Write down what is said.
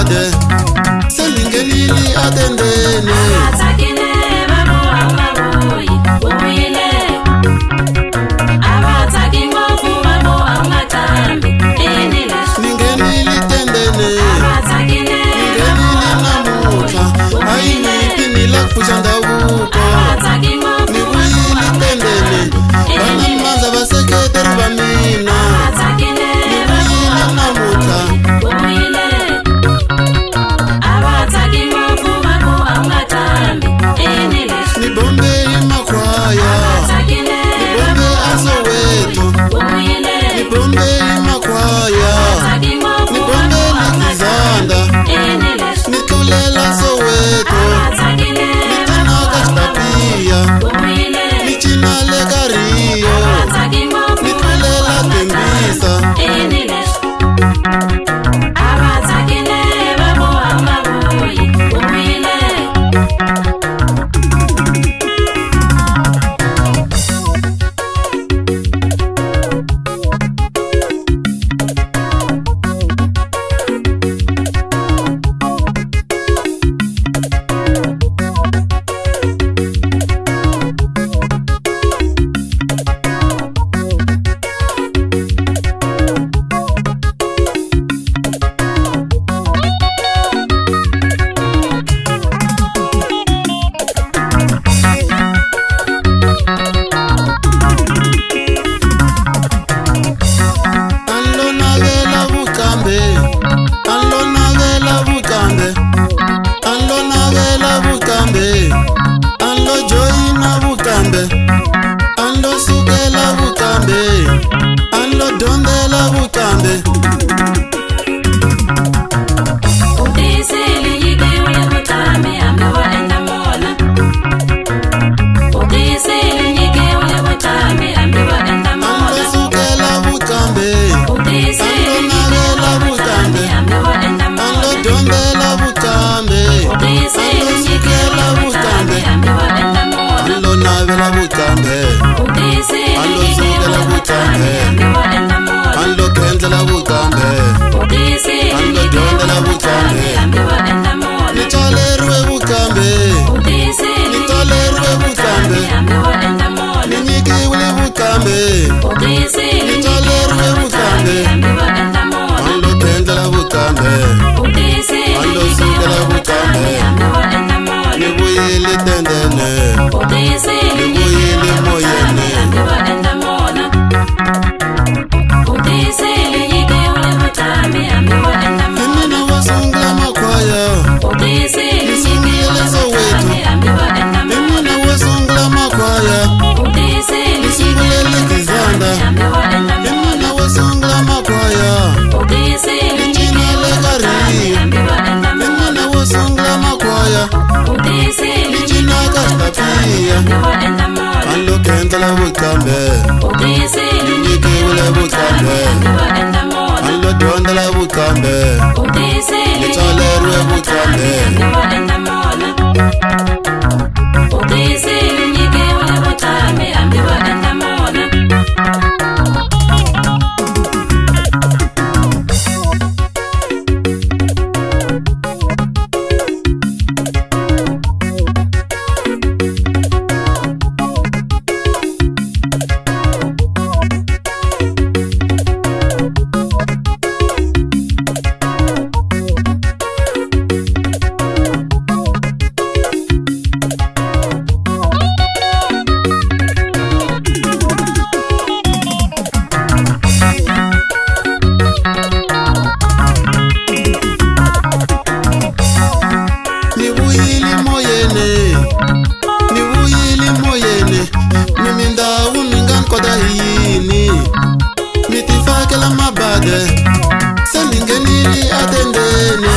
mabade selingenili atendene abatakile babo amabuyi ubuyile abataki ngofu babo amatambi enile ningenili tendene abatakile ningenili namuka ayinipinila kuchandavuko abataki ngofu nibuyili tendene banamaza baseketeri bamina abatakile nibuyili namuka ubuyile abataki ngofu babo amatambi enile nibombe imakwaya abatakile nibombe asoweto ubuyile nibombe imakwaya abataki ngofu nibombe likizanda enile nitulela soweto abatakile nitinaka chitapia ubuyile nichinale kariyo abataki ngofu nitulela tembisa enile abatakile babo amabuyi ubuyile anlonakela vukambe anlonakela vukambe anlonakela vukambe anlojoyina vukambe anlosukela vukambe anlodondela vukambe utisile yikiwile kutami ambiwa endamona utisile yikiwile kutami ambiwa endamona anlosukela vukambe utisile anlonakela vukambe ambiwa endamona anlodondela vukambe utisile anlosukela vukambe ambiwa endamona anlonavela vukambe utisile anlosukela vukambe ambiwa endamona anlokhendlela vukambe utisile anlodondela vukambe ambiwa endamona nitsaleriwe vukambe utisile nitsaleriwe vukambe ambiwa endamona ninyikiwile vukambe utisile nitsaleriwe vukambe ambiwa endamona anlokhendlela vukambe utisile anlosukela vukambe ambiwa endamona nivuyile tendene utisile nivuyile moyene ambiwa endamona utisile yikiwile kutami ambiwa endamona imina wasungula makwaya utisile nisungile soweto ambiwa endamona imina wasungula makwaya utisile nisungile likizanda ambiwa endamona imina wasungula makwaya utisile nichinale kariyo ambiwa endamona imina wasungula makwaya utisile nichinaka chitapia ambiwa endamona anlokhendlela vukambe utisile nyikiwile vukambe ambiwa endamona anlodondela vukambe utisile nitsaleriwe vukambe ambiwa endamona utisile yikiwile kutami ambiwa endamona nivuyile moyene nivuyile moyene mimindawu ningankoda yini mitifakela mabade seningenili atendene